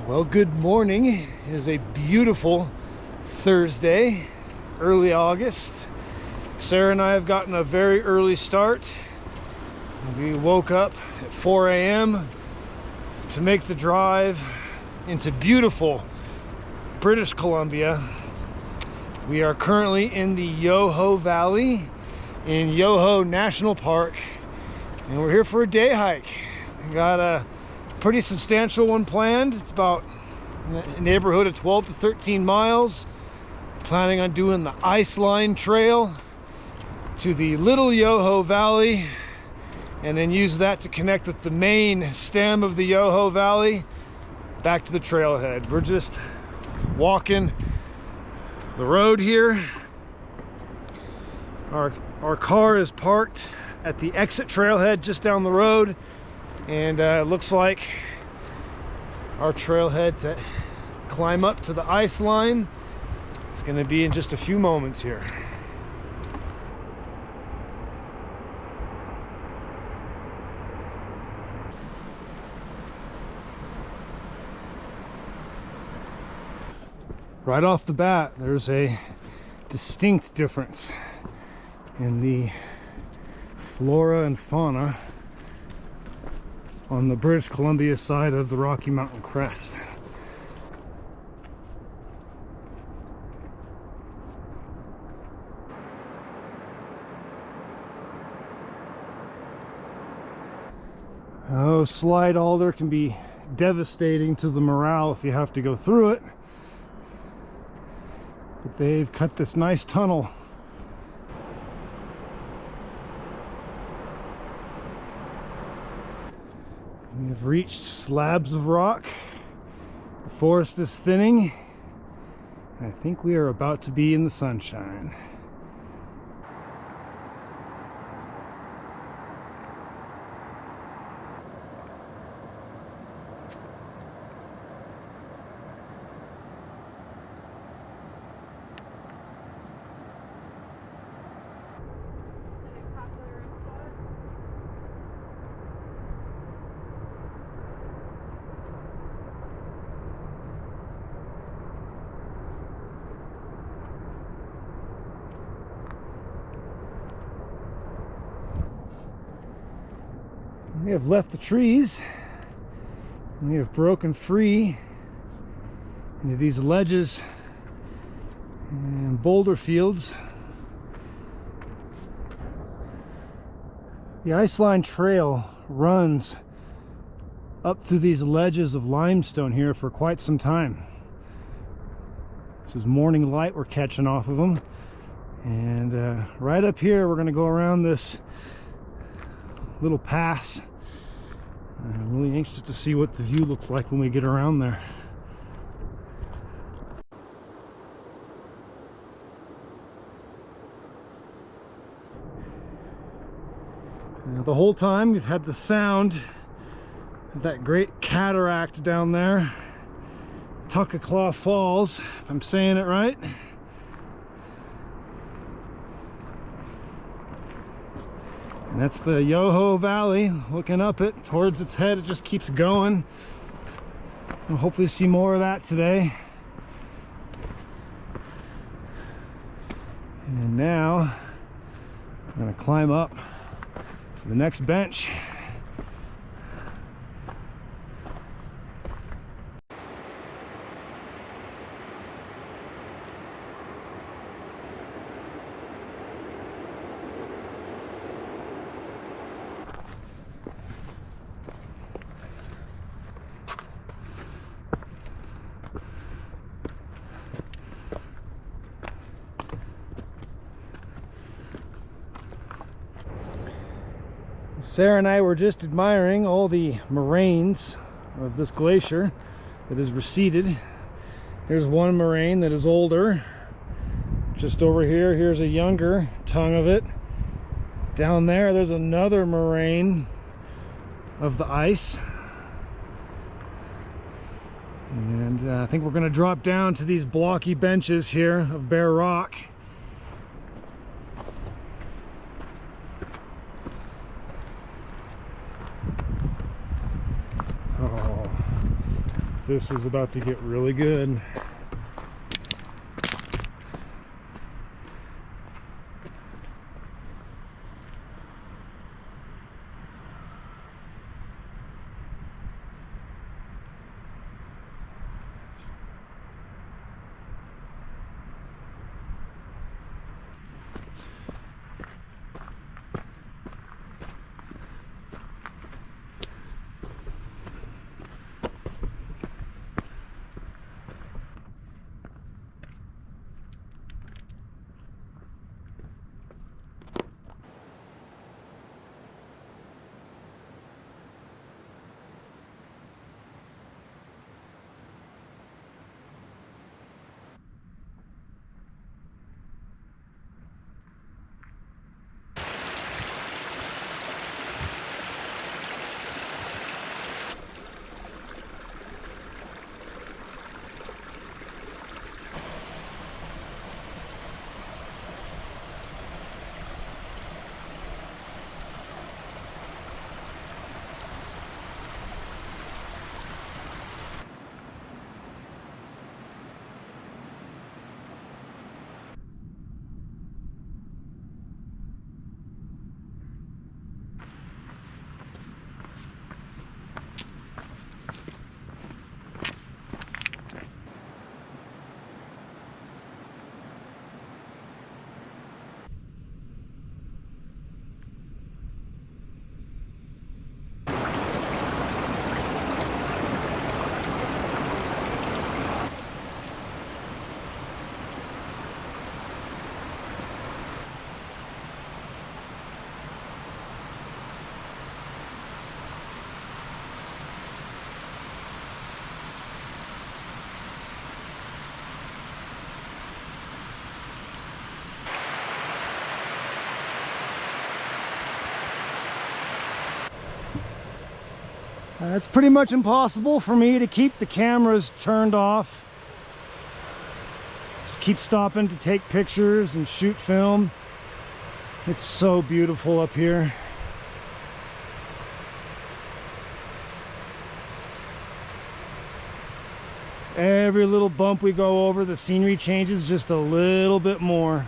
Well, good morning. It is a beautiful Thursday, early August. Sarah and I have gotten a very early start. We woke up at 4 a.m. to make the drive into beautiful British Columbia. We are currently in the Yoho Valley in Yoho National Park, and we're here for a day hike. We got a pretty substantial one planned. It's about in the neighborhood of 12 to 13 miles. Planning on doing the Iceline trail to the Little Yoho Valley, and then use that to connect with the main stem of the Yoho Valley back to the trailhead. We're just walking the road here. Our car is parked at the exit trailhead just down the road, and it looks like our trailhead to climb up to the Iceline is going to be in just a few moments here. Right off the bat, there's a distinct difference in the flora and fauna on the British Columbia side of the Rocky Mountain crest. Oh, slide alder can be devastating to the morale if you have to go through it. But they've cut this nice tunnel. We've reached slabs of rock. The forest is thinning. I think we are about to be in the sunshine. We have left the trees, and we have broken free into these ledges and boulder fields. The Iceline Trail runs up through these ledges of limestone here for quite some time. This is morning light we're catching off of them, and right up here we're going to go around this little pass. I'm really anxious to see what the view looks like when we get around there. The whole time we've had the sound of that great cataract down there, Takakkaw Falls, if I'm saying it right. And that's the Yoho Valley. Looking up it towards its head, it just keeps going. We'll hopefully see more of that today. And now I'm going to climb up to the next bench. Sarah and I were just admiring all the moraines of this glacier that has receded. Here's one moraine that is older. Just over here, here's a younger tongue of it. Down there's another moraine of the ice. And I think we're going to drop down to these blocky benches here of bare rock. This is about to get really good. It's pretty much impossible for me to keep the cameras turned off. Just keep stopping to take pictures and shoot film. It's so beautiful up here. Every little bump we go over, the scenery changes just a little bit more.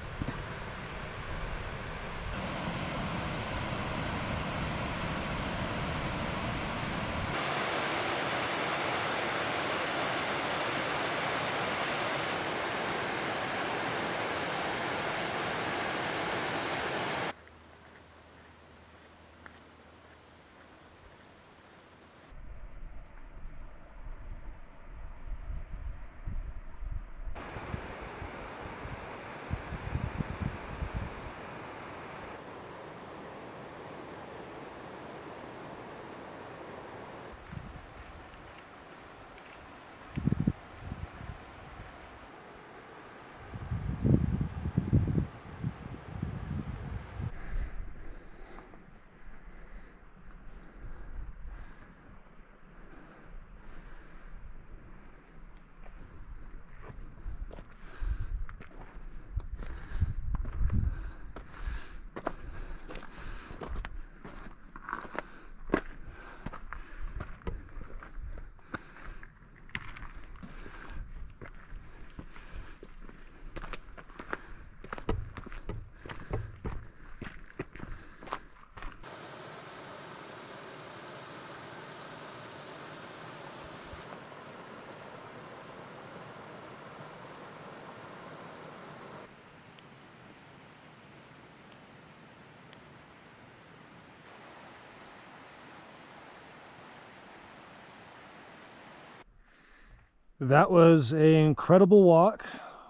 That was an incredible walk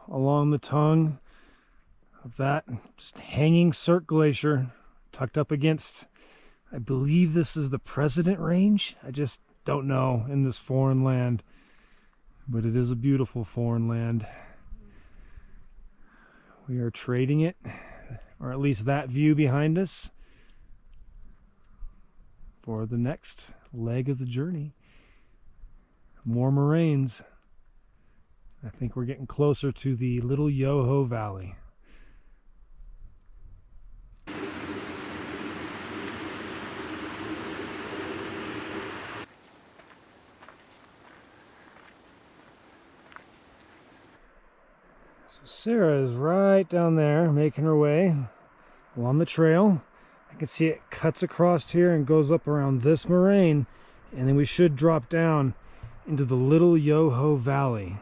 along the tongue of that just hanging Cirque Glacier, tucked up against, I believe this is the President Range. I just don't know in this foreign land, but it is a beautiful foreign land. We are trading it, or at least that view behind us, for the next leg of the journey. More moraines. I think we're getting closer to the little Yoho Valley. So Sarah is right down there making her way along the trail. I can see it cuts across here and goes up around this moraine, and then we should drop down into the little Yoho Valley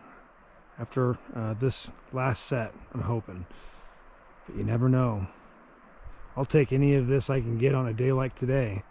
after this last set, I'm hoping. But you never know. I'll take any of this I can get on a day like today.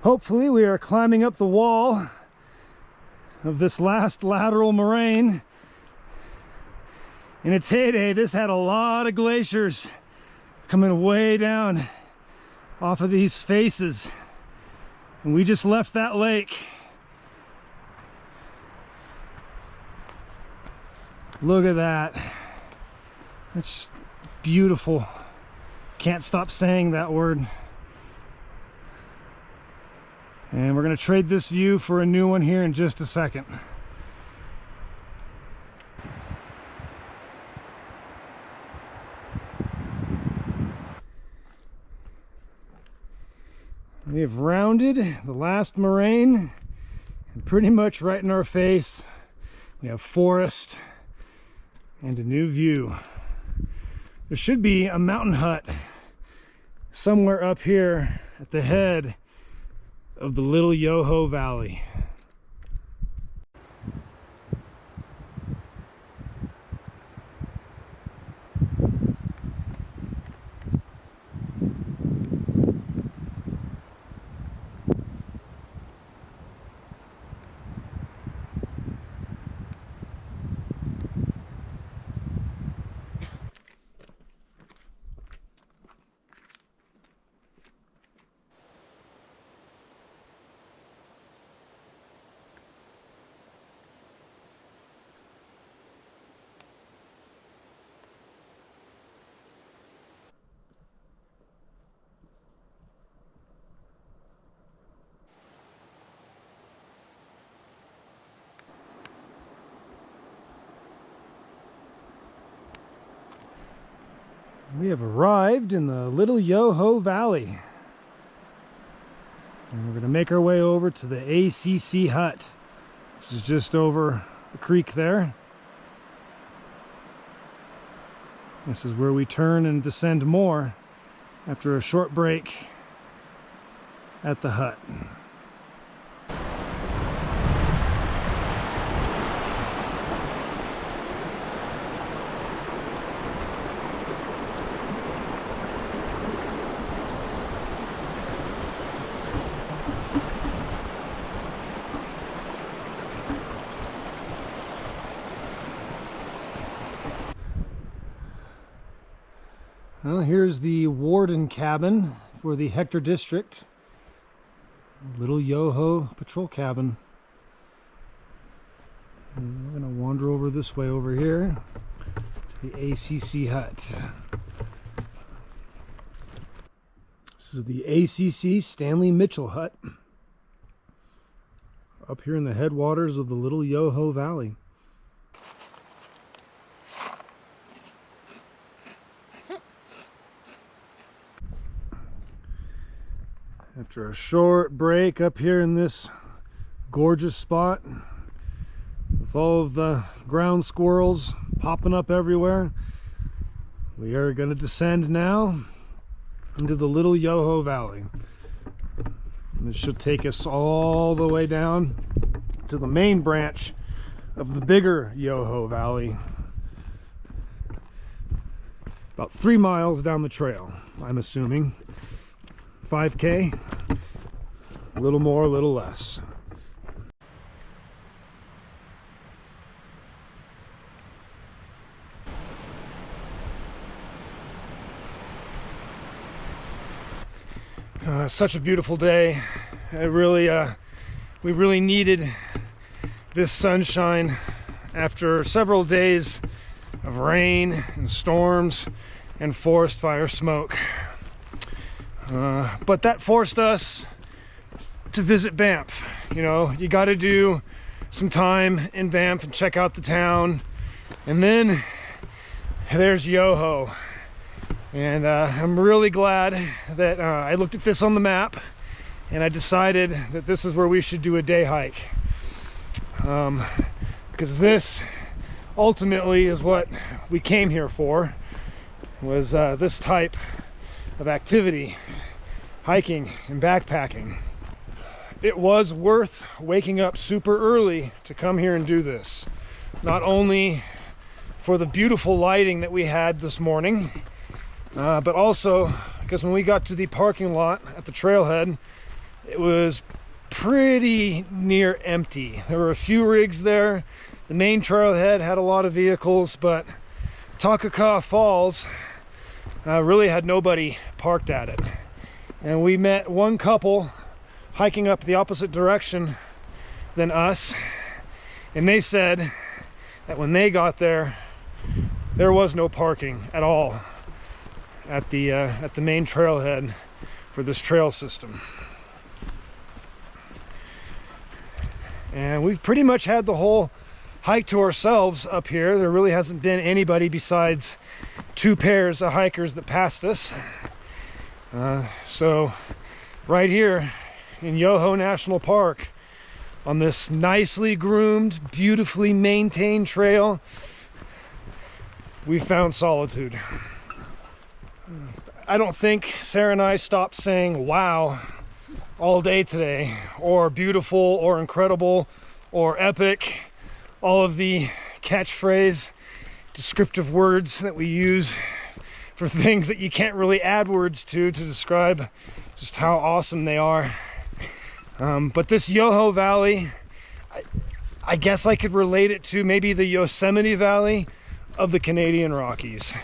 Hopefully we are climbing up the wall of this last lateral moraine. In its heyday, this had a lot of glaciers coming way down off of these faces. And we just left that lake. Look at that. That's beautiful. Can't stop saying that word. And we're going to trade this view for a new one here in just a second. We have rounded the last moraine, and pretty much right in our face we have forest and a new view. There should be a mountain hut somewhere up here at the head of the little Yoho Valley. We have arrived in the little Yoho Valley. And we're going to make our way over to the ACC hut. This is just over the creek there. This is where we turn and descend more after a short break at the hut. Well, here's the warden cabin for the Hector District. Little Yoho patrol cabin. And we're going to wander over this way over here to the ACC hut. This is the ACC Stanley Mitchell hut up here in the headwaters of the little Yoho Valley. After a short break up here in this gorgeous spot with all of the ground squirrels popping up everywhere, we are going to descend now into the little Yoho Valley. And this should take us all the way down to the main branch of the bigger Yoho Valley. About 3 miles down the trail, I'm assuming. 5K, a little more, a little less. Such a beautiful day. We really needed this sunshine after several days of rain and storms and forest fire smoke. But that forced us to visit Banff. You know, you got to do some time in Banff and check out the town. And then there's Yoho. And I'm really glad that I looked at this on the map and I decided that this is where we should do a day hike. Because this ultimately is what we came here for, was this type of activity, hiking and backpacking. It was worth waking up super early to come here and do this. Not only for the beautiful lighting that we had this morning, but also because when we got to the parking lot at the trailhead, it was pretty near empty. There were a few rigs there. The main trailhead had a lot of vehicles, but Takakkaw Falls really had nobody parked at it. And we met one couple hiking up the opposite direction than us, and they said that when they got there, there was no parking at all at the main trailhead for this trail system. And we've pretty much had the whole hike to ourselves up here. There really hasn't been anybody besides 2 pairs of hikers that passed us. So right here in Yoho National Park, on this nicely groomed, beautifully maintained trail, we found solitude. I don't think Sarah and I stopped saying wow all day today, or beautiful, or incredible, or epic. All of the catchphrase descriptive words that we use for things that you can't really add words to describe just how awesome they are. But this Yoho Valley, I guess I could relate it to maybe the Yosemite Valley of the Canadian Rockies.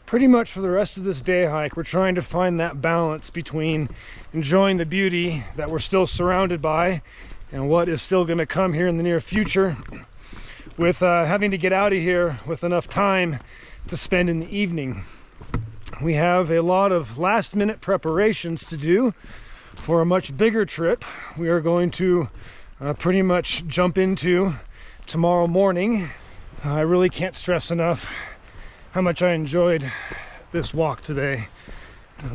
Pretty much for the rest of this day hike, we're trying to find that balance between enjoying the beauty that we're still surrounded by and what is still going to come here in the near future, with having to get out of here with enough time to spend in the evening. We have a lot of last-minute preparations to do for a much bigger trip we are going to pretty much jump into tomorrow morning. I really can't stress enough how much I enjoyed this walk today.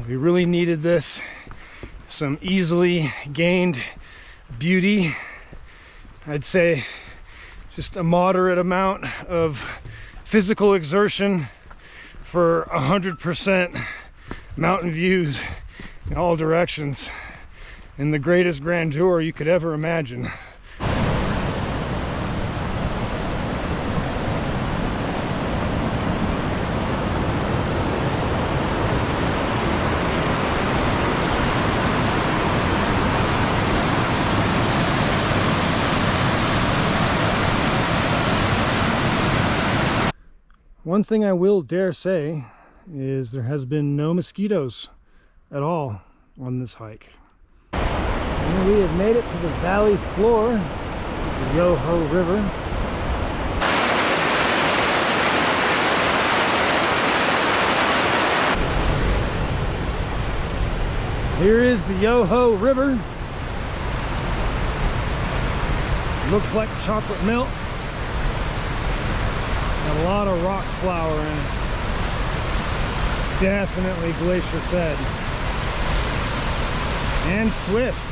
We really needed this. Some easily gained beauty. I'd say just a moderate amount of physical exertion for 100% mountain views in all directions in the greatest grandeur you could ever imagine. One thing I will dare say is there has been no mosquitoes at all on this hike. And we have made it to the valley floor, the Yoho River. Here is the Yoho River. Looks like chocolate milk. A lot of rock flour in it. Definitely glacier fed. And swift.